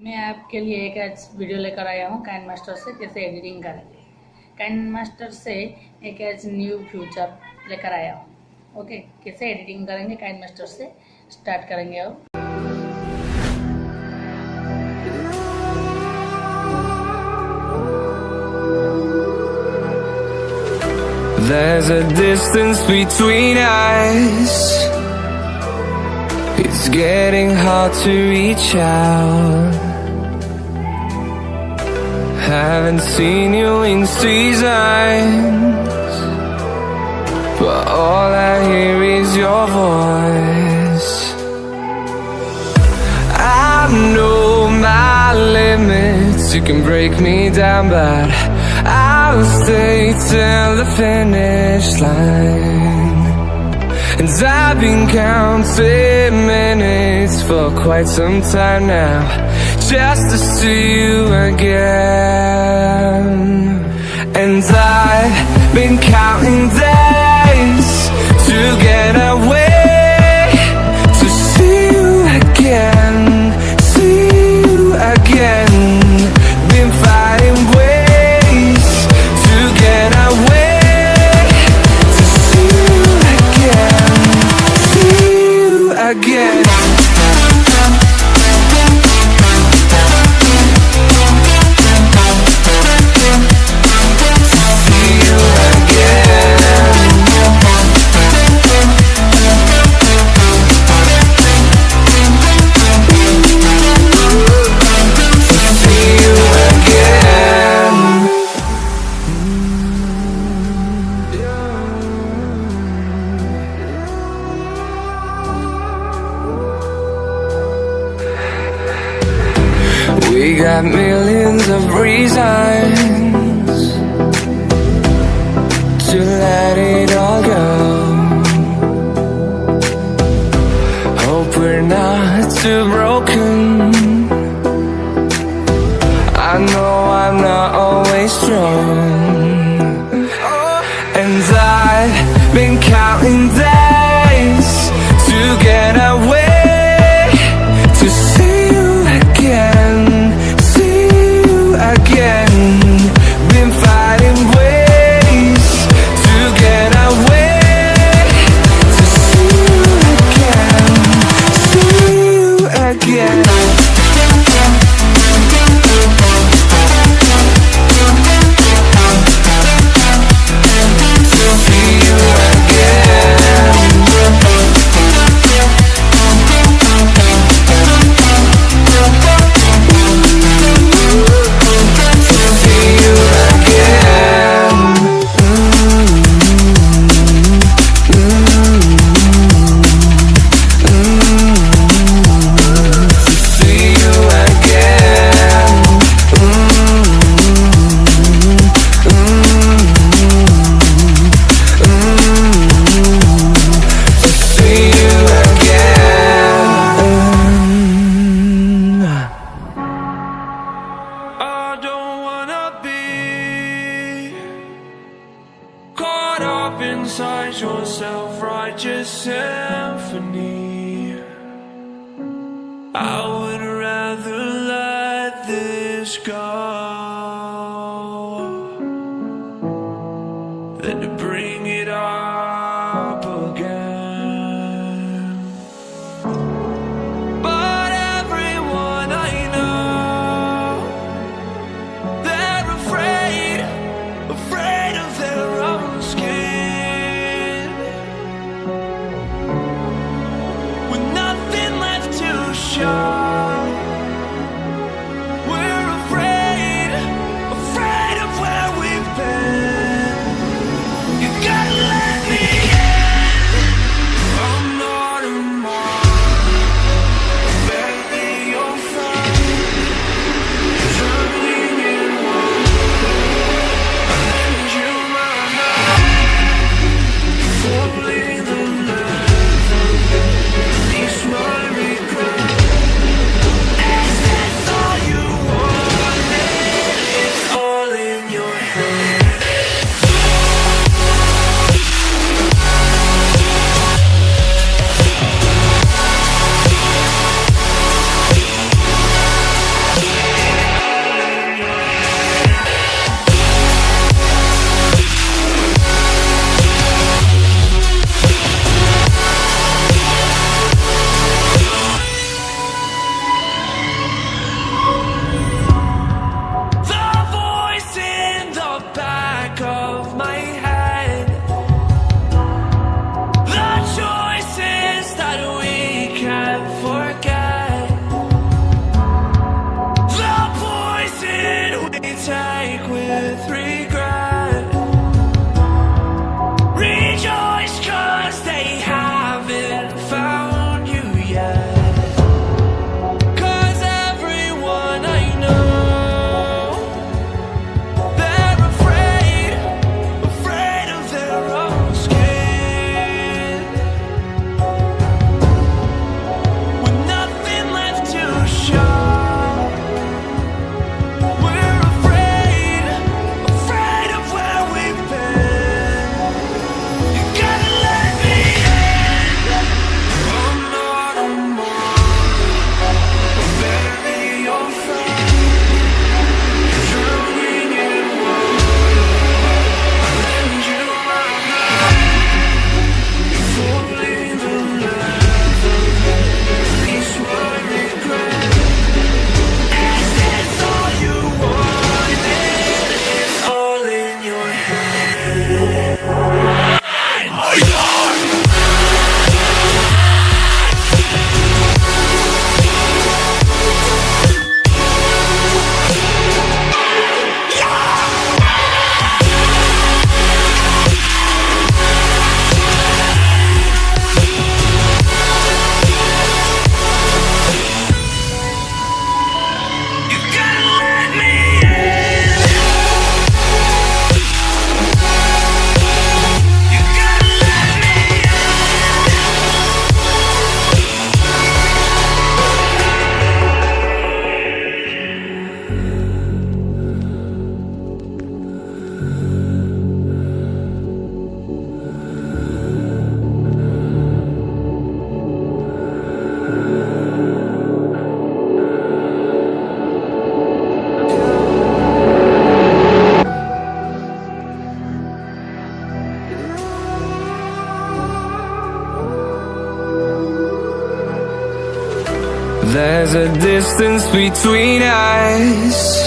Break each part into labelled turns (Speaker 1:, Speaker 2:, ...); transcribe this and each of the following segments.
Speaker 1: मैं आपके लिए एक आज वीडियो लेकर आया हूँ काइनमास्टर से कैसे एडिटिंग करेंगे। काइनमास्टर से एक आज न्यू फीचर लेकर आया हूँ। ओके, कैसे एडिटिंग करेंगे काइनमास्टर से स्टार्ट करेंगे अब।
Speaker 2: There's a distance between us. It's getting hard to reach out. Haven't seen you in seasons, but all I hear is your voice. I know my limits, you can break me down, but I'll stay till the finish line. And I've been counting minutes for quite some time now, just to see you again. And I've been counting days to get away, to see you again, see you again. Been fighting ways to get away, to see you again, see you again. We got millions of reasons to let it all go. Hope we're not too broken. I know I'm not always strong, and I've been counting days to get away, to see you again, see you again. Been fighting ways to get away, to see you again, see you again. Inside your self-righteous symphony, I would rather let this go than to bring it up again. But everyone I know, they're afraid of their own skin. We're afraid there's a distance between us.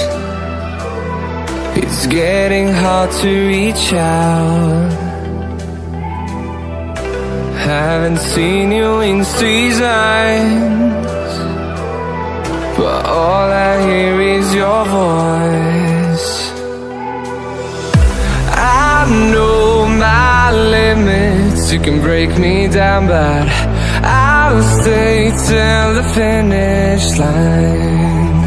Speaker 2: It's getting hard to reach out. Haven't seen you in seasons, but all I hear is your voice. I know my limits, you can break me down, but I'll stay till the finish line.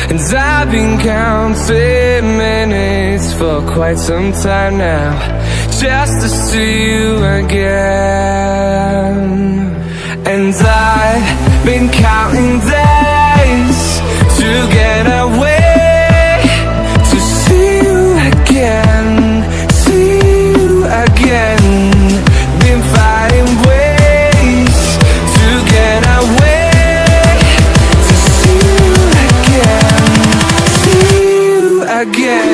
Speaker 2: And I've been counting minutes for quite some time now, just to see you again. And I've been counting days to get away, to see you again, see you again. Been fighting ways to get away, to see you again, see you again.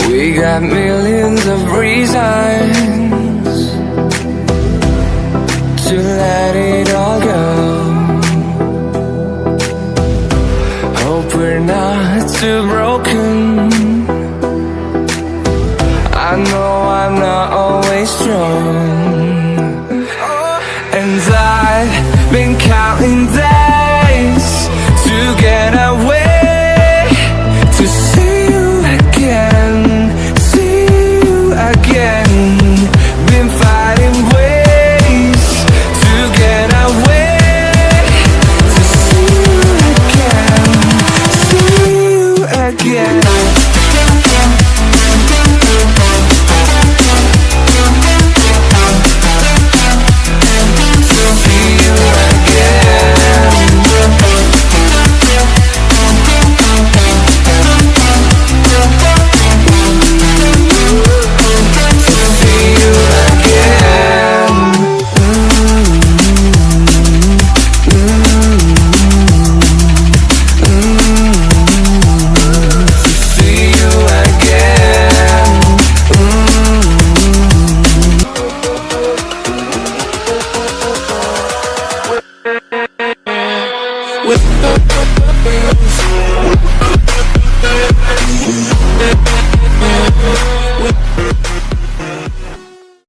Speaker 2: We got millions of reasons to let it all go. Hope we're not too broken. I know I'm not always strong, and I've been counting days to get away,